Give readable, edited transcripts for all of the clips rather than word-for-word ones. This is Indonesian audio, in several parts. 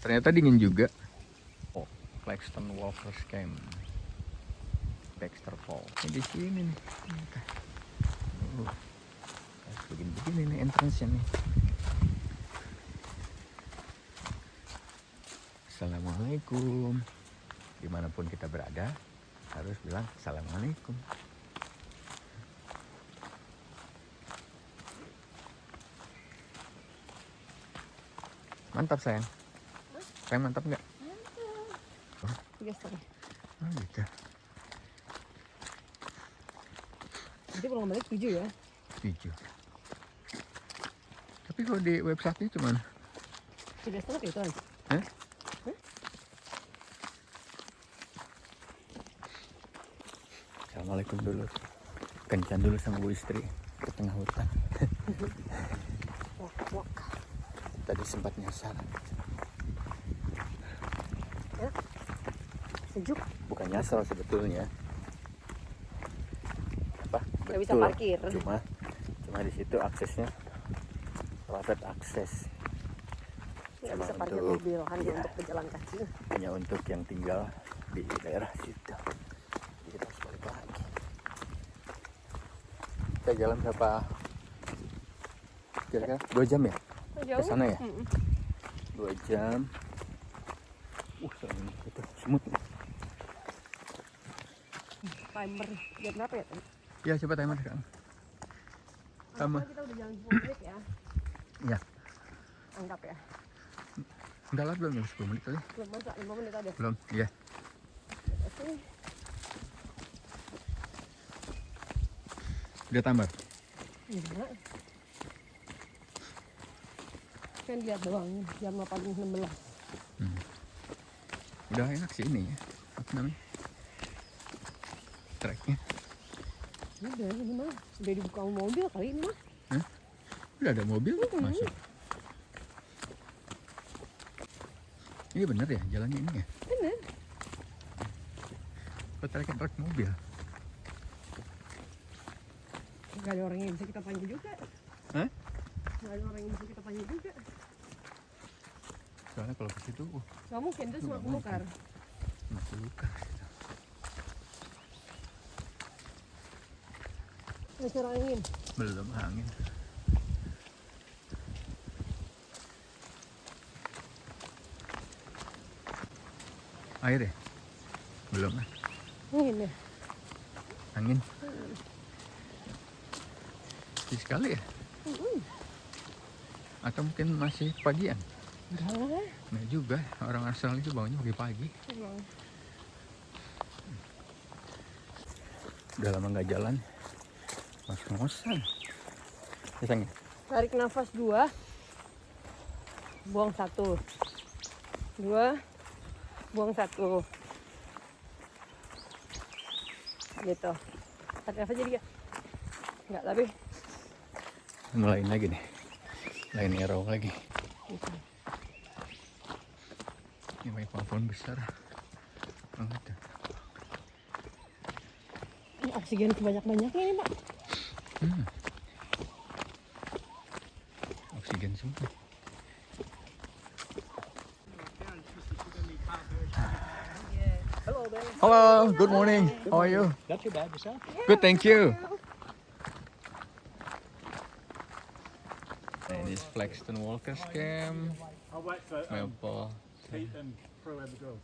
Ternyata dingin juga. Oh, Flagstone Walkers Camp, Baxter Falls. Ini di sini nih. Begini nih entrance-nya nih. Assalamualaikum. Dimanapun kita berada, harus bilang assalamualaikum. Mantap sayang. Sayang mantap nggak? Mantap. Oh gitu. Jadi pulang balik 7 ya? 7. Tapi kalau di website-nya cuman 3,5 itu aja. Assalamualaikum dulu. Kencan dulu sama Bu Istri ke tengah hutan. Wak. Tadi sempat nyasar. Ya. Sejuk. Bukan nyasar sebetulnya. Apa? Nggak bisa Betul. parkir. Cuma di situ aksesnya private akses. Nggak Cuma bisa parkir untuk- mobil, hanya iya. untuk pejalan kaki. Hanya untuk yang tinggal di daerah situ. Jadi kita harus balik lagi. Kita jalan berapa? Kira-kira 2 jam ya? Jauh? Ke sana ya? 2 Mm-mm. jam. Itu semut. Timer jam berapa ya tadi? Ya coba timer sekarang. Timer. Kita udah jalan 10 menit ya? Ya. Anggap ya. Enggak lah, belum 10 menit kali. Belum masa 5 menit ada. Belum, iya. Oke. Udah tambah. Iya. Kan lihat doang jam 8.16. Udah enak sih ini ya. Apa namanya? Tracknya. Udah ini mah udah dibuka mobil kali ini mah. Udah ada mobil masuk. Ini bener ya jalannya ini ya? Bener. Tracknya truk mobil. Gak ada orang yang bisa kita panggil juga. Hah? Gak ada orang yang bisa kita panggil juga. Soalnya kalau ke situ, Gak mungkin itu cuma Nggak mungkin. pelukar. masih luka. Masih angin. Belum angin. Air ya? Belum lah. Angin ya? Angin. Sedih sekali ya? Atau mungkin masih pagian? Enggak lah. Nah juga, orang Arsenal itu bangunnya pagi-pagi. Emang. Udah lama nggak jalan. Ngos-ngosan. Biasanya. Tarik nafas 2. Buang 1. 2. Buang 1. Gitu. Tarik nafas jadi ya? Enggak, tapi Mulain lagi nih. Lain arrow lagi. gitu. Ini banyak pohon besar. Banget ya. Ini oksigen sebanyak-banyaknya ini, Pak. Oksigen semua. Hello, Ben. Hello, good morning. How are you? Not too bad yourself. Good, thank you. And this Flagstone Walkers Camp, I'll wait for Melbourne, Pete and Prue and the girls.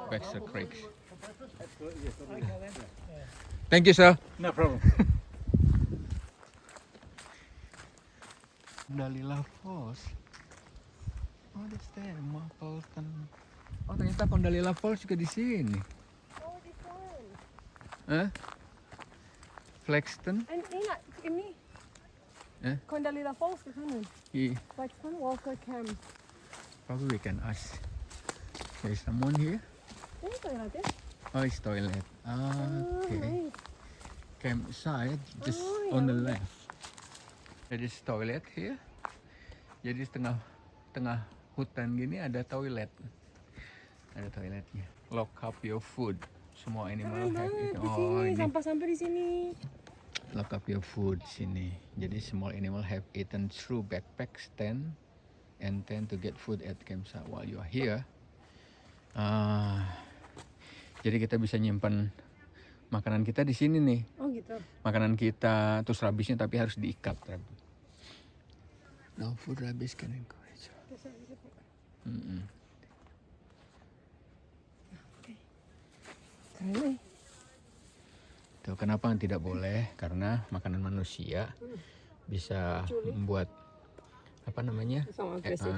Baxter Creeks. Absolutely, yes. Thank you, sir. No problem. Dalila Falls. Oh, that's there, Mapleton. Oh, ternyata Kondalila Falls juga di sini. Oh, this one. Hah? Flagstone? Ini. Eh? Kondalila Falls ke sana. Yeah, Flagstone Walker Camp. probably we can ask. There's someone here. Ini toiletnya. Oh, it's toilet. Okay. Nice. Campsite just Oh, on the yeah. left. There is toilet here. Jadi tengah hutan gini ada toilet. Ada toiletnya. Lock up your food. Semua animal Keren have banget it. di Oh, sini, ini sampah-sampah di sini. lock up your food sini. Jadi small animal have eaten through backpack stand intend to get food at campsite while you are here. Jadi kita bisa nyimpan makanan kita di sini nih. Oh gitu. Makanan kita terus rabisnya tapi harus diikat. No food rabies can encourage. Keren nih. Tuh, kenapa tidak boleh? Karena makanan manusia bisa membuat apa namanya? Sama agresif.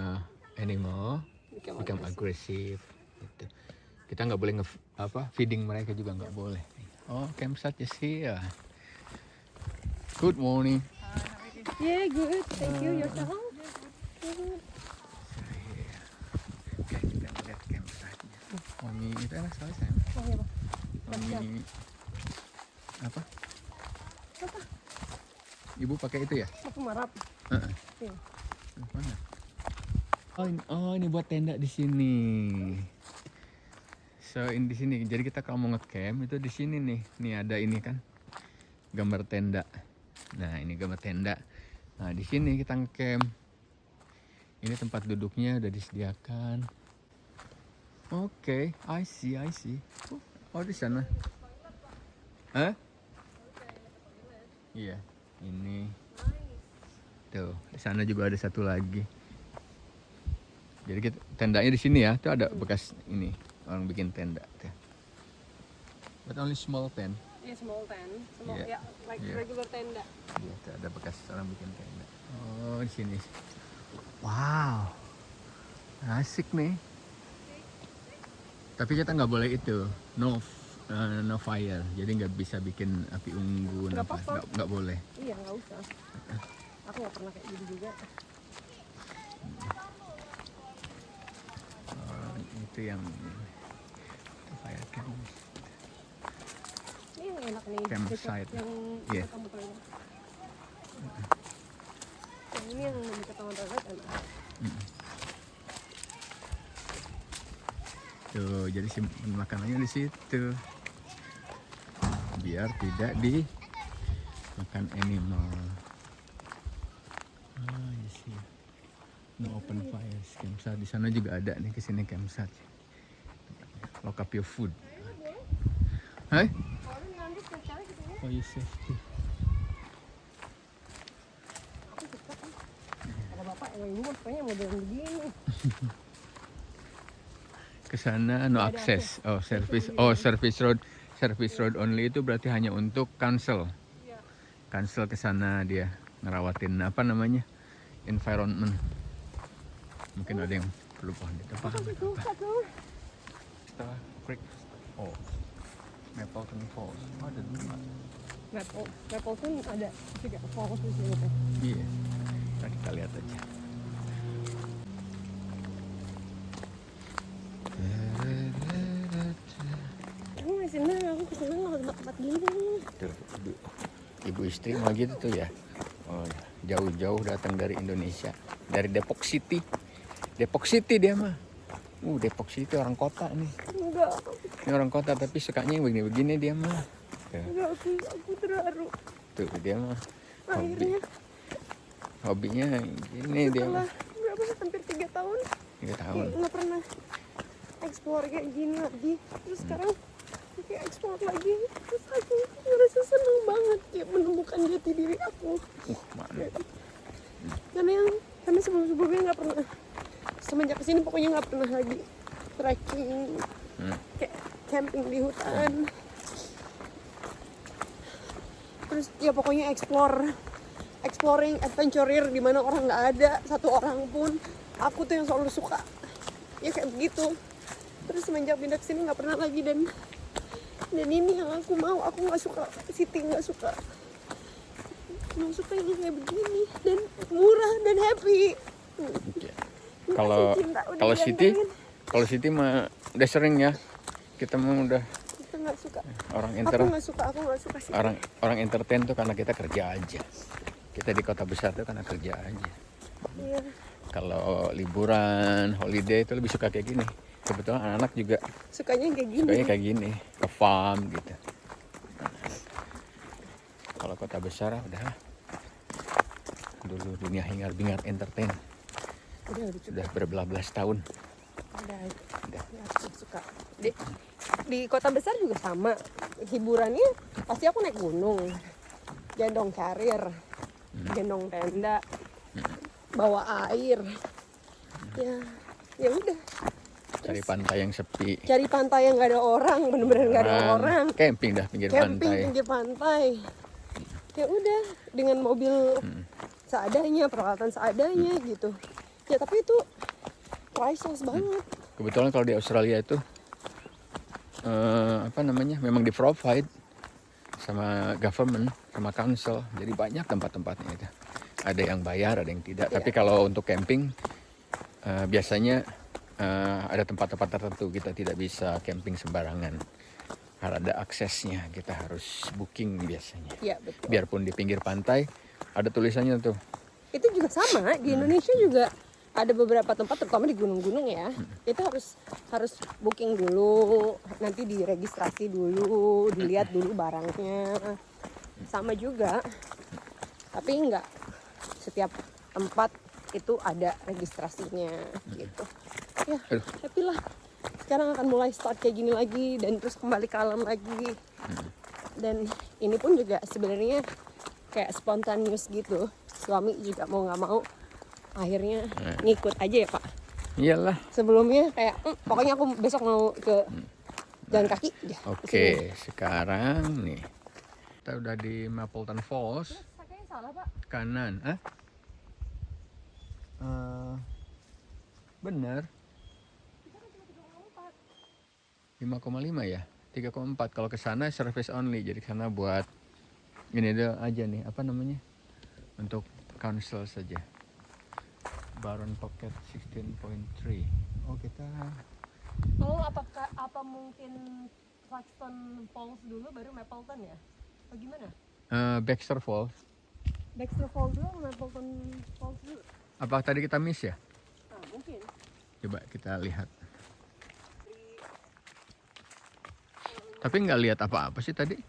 Animal become aggressive. Gitu. Kita nggak boleh feeding mereka juga nggak boleh. Oh, campsite is here. Good morning. Yeah, good. Thank you. Yourself? Oke, kita lihat campsite-nya. Wangi itu enak sekali sayang. Oh iya, Pak. Wangi apa? Ibu pakai itu ya? Aku marap. Iya. Mana? Oh ini buat tenda di sini. So di sini. Jadi kita kalau mau ngecamp itu di sini nih. Nih ada ini kan gambar tenda. Nah ini gambar tenda. Nah di sini kita ngecamp. Ini tempat duduknya udah disediakan. Oke, I see. Oh di sana. Hah? Iya, ini. Tuh, di sana juga ada satu lagi. Jadi tendanya di sini ya. Tuh ada bekas ini orang bikin tenda. Tuh. But only small tent. Yeah, small tent. Yeah. Like Yeah. regular tenda. Iya, tuh ada bekas orang bikin tenda. Oh, di sini. Wow, asik nih. Tapi kita nggak boleh itu, no fire. Jadi nggak bisa bikin api unggun Nggak apa, apa-apa. nggak boleh. Iya, nggak usah. Aku nggak pernah kayak gitu juga. Itu yang itu fire camp. Ini yang enak nih. Campsite. Yang Yeah. kamu paling. Yang ini yang dekat taman darat enak. Tuh, jadi simpan makanannya di situ. Biar tidak dimakan animal. You see. No open fires. Campsite di sana juga ada nih, kesini campsite. Lock up your food. Hai? Oh, you safety. Aku suka kan. Ada bapak yang ibu kayaknya modern begini. Ke sana no Nggak ada access. Oh, service road. Service road only itu berarti hanya untuk council. Iya. Council ke sana dia ngerawatin apa namanya? Environment. Mungkin ada yang perlu paham itu. Aku suka tuh. Creek Falls. Mapleton Falls. Oh, ada dua. Maple pun ada juga falls di sini tuh. Iya. Kita lihat aja. Aku nggak seneng, aku keseneng kalau tempat gini. Tuh, ibu istri mah gitu tuh ya. Oh, jauh-jauh datang dari Indonesia, dari Depok City. Depok City dia mah. Depok City orang kota nih. Enggak, Ini orang kota tapi sukanya yang begini-begini dia mah. Tuh, enggak aku terharu. tuh dia mah. Akhirnya Hobinya gini dia setelah mah. berapa sih, hampir 3 tahun 3 tahun. nggak pernah explore kayak gini lagi. Terus sekarang kayak explore lagi. Terus aku ngerasa seneng banget kayak menemukan jati diri aku. Mantap. Karena sebelum-sebelumnya nggak pernah, semenjak kesini pokoknya nggak pernah lagi trekking, kayak camping di hutan. Terus ya pokoknya exploring, adventurer di mana orang nggak ada satu orang pun. Aku tuh yang selalu suka ya kayak begitu. Terus semenjak pindah ke sini nggak pernah lagi, dan ini yang aku mau. Aku nggak suka city, nggak suka yang kayak begini dan murah dan happy. Kalau Siti mah udah sering ya. Kita mah udah Kita nggak suka. orang Aku nggak suka sih. orang entertain tuh karena kita kerja aja. Kita di kota besar tuh karena kerja aja. Iya. Kalau liburan, holiday itu lebih suka kayak gini. Kebetulan anak-anak juga Sukanya kayak gini. Ke farm gitu. Kalau kota besar udah dulu dunia hingar-bingar entertain. Udah Sudah cukup. berbelas-belas tahun. Udah. Ya, aku suka. Di kota besar juga sama. Hiburannya pasti aku naik gunung, gendong carrier, gendong tenda, bawa air. Ya udah. Cari pantai yang sepi. Cari pantai yang nggak ada orang, bener-bener nggak ada orang. Camping dah pinggir Camping pantai. pinggir pantai. Ya udah, dengan mobil seadanya, peralatan seadanya gitu. Ya tapi itu priceless banget. Kebetulan kalau di Australia itu memang di provide sama government, sama council. Jadi banyak tempat-tempatnya itu. Ada yang bayar, ada yang tidak. Iya. Tapi kalau untuk camping biasanya ada tempat-tempat tertentu kita tidak bisa camping sembarangan. Karena ada aksesnya, kita harus booking biasanya. Iya betul. Biarpun di pinggir pantai ada tulisannya tuh. Itu juga sama di Indonesia juga ada beberapa tempat terutama di gunung-gunung ya. Itu harus booking dulu, nanti diregistrasi dulu, dilihat dulu barangnya. Sama juga. Tapi enggak setiap tempat itu ada registrasinya gitu. Ya, Aduh. happy lah. Sekarang akan mulai start kayak gini lagi dan terus kembali ke alam lagi. Dan ini pun juga sebenarnya kayak spontaneous gitu. Suami juga mau nggak mau akhirnya ngikut aja ya Pak. Iyalah. Sebelumnya kayak pokoknya aku besok mau ke jalan kaki aja. Oke, sekarang nih kita udah di Mapleton Falls. Kayaknya salah Pak. Kanan, bener. 5,5 ya? 3,4 kalau ke sana service only. Jadi ke sana buat ini aja nih, apa namanya? Untuk council saja. Baron Pocket 16.3. Oh, kita Oh, apa mungkin Claxton Falls dulu baru Mapleton ya? Atau gimana? Baxter Falls. Baxter Falls dulu, Mapleton Falls dulu. Apa tadi kita miss ya? Nah, mungkin. Coba kita lihat. Tapi nggak lihat apa-apa sih tadi.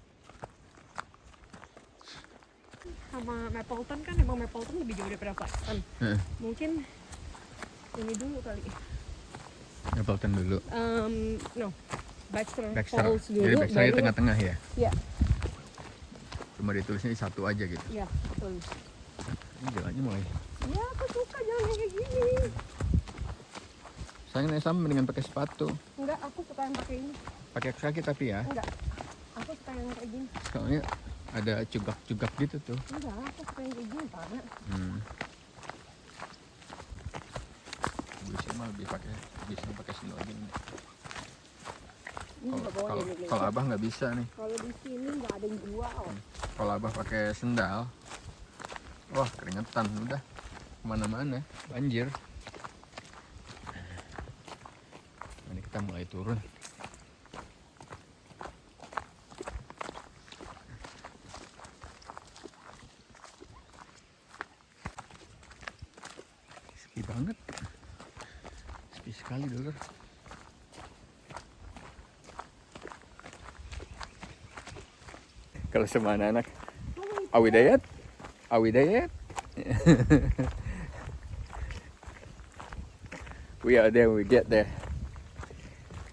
Sama Mapleton kan emang Mapleton lebih jauh daripada Claxton. Mungkin ini dulu kali. Mapleton dulu. No, Baxter Baxter. Falls dulu. Jadi Baxter di baru- tengah-tengah ya. Iya, Cuma ditulisnya di satu aja gitu. iya betul. Ini jalannya mulai. Iya, aku suka jalan kayak gini. Sayang nih sama mendingan pakai sepatu. Enggak, aku suka yang pakai ini. Pakai kaki tapi ya. Enggak, aku suka yang kayak gini. Soalnya ada cugak-cugak gitu tuh. Enggak, aku suka yang kayak gini Pak. Bisa mah lebih pakai sandal gini. Ini nggak bawa Kalau di Indonesia. kalau abah nggak bisa nih. Kalau di sini nggak ada yang jual. Kalau abah pakai sendal, wah keringetan udah kemana-mana banjir. Ini kita mulai turun. Sepi banget, sepi sekali dulu. Kalau sama anak-anak, Awi Dayat, Awi Dayat. We are there, we get there.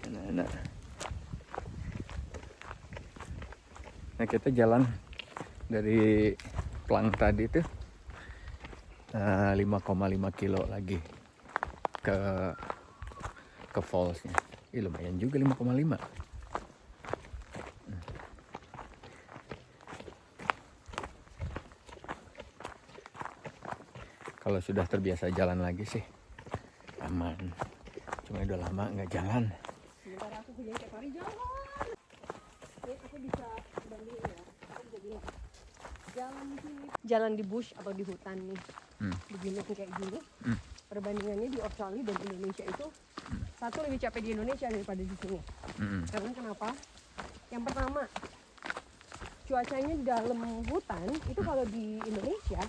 Anak-anak. Nah kita jalan dari Plang tadi tuh 5,5 kilo lagi ke fallsnya. Lumayan juga 5,5. Kalau sudah terbiasa jalan lagi sih aman. Cuma udah lama nggak jalan. Sementara aku kerja tiap hari jalan. Ini aku bisa bandingin ya. Aku bisa bilang jalan di sini, jalan di bush atau di hutan nih, di gunung kayak gini. Perbandingannya di Australia dan Indonesia itu satu lebih capek di Indonesia daripada di sini. Karena kenapa? Yang pertama, cuacanya di dalam hutan itu kalau di Indonesia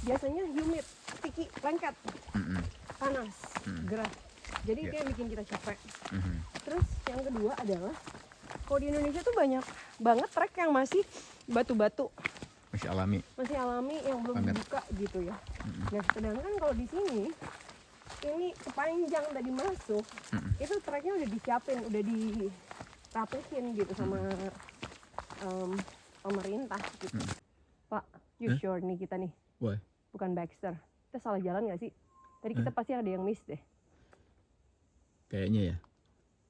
biasanya humid, sticky, lengket, panas, gerah. Jadi Yeah. kayak bikin kita capek. Terus yang kedua adalah kalau di Indonesia tuh banyak banget trek yang masih batu-batu, Masih alami. masih alami yang belum Banget. dibuka gitu ya. Nah sedangkan kalau di sini ini kepanjang tadi masuk, itu treknya udah disiapin, udah dirapihin gitu sama pemerintah gitu. Pak, you sure nih kita nih Why? bukan Baxter? Kita salah jalan nggak sih? Tadi kita pasti ada yang miss deh, Kayaknya ya.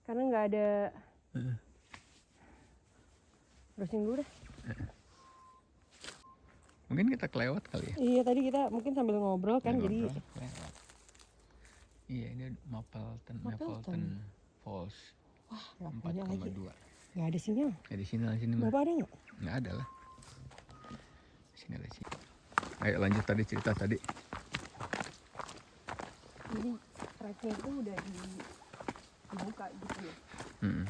karena nggak ada. Terusin dulu deh. Mungkin kita kelewat kali ya. Iya, tadi kita mungkin sambil ngobrol kan, jadi Ngobrol, kelewat. Iya, ini Mapleton Falls. wah nggak punya lagi. 4,2. Nggak ada sinyal. Ya di sini lah, sini mah. Bapak ada nggak? Nggak ada lah. Sini ada sini. Ayo lanjut tadi cerita tadi. Jadi treknya itu udah dibuka gitu ya. Mm-mm.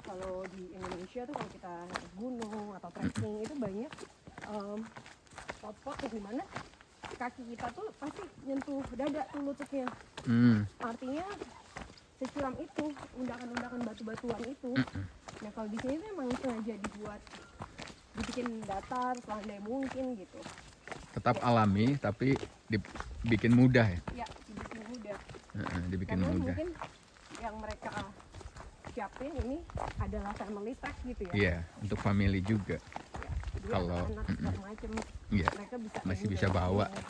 Kalau di Indonesia tuh kalau kita naik gunung atau trekking itu banyak spot-spot yang dimana kaki kita tuh pasti nyentuh dada tuh lututnya. Artinya securam itu undakan-undakan batu-batuan itu. Nah kalau di sini tuh emang sengaja dibikin datar selandai mungkin gitu. Tetap alami tapi dibikin mudah ya. Ya dibikin mudah. Dibikin Karena mudah. mungkin yang mereka siapin ini adalah family pack gitu ya. Iya, untuk family juga. Jadi Kalau, anak segala macem Iya, mereka bisa masih enjoy bisa bawa ini.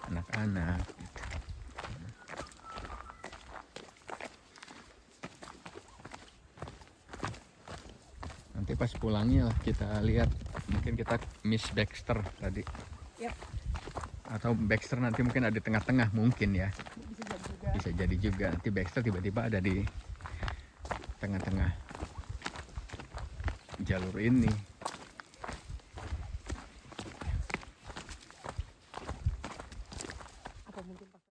anak-anak. Gitu. Nanti pas pulangnya lah kita lihat, mungkin kita miss Baxter tadi. Yap, Atau Baxter nanti mungkin ada di tengah-tengah mungkin ya. bisa jadi juga. Bisa jadi juga nanti Baxter tiba-tiba ada di tengah-tengah jalur ini.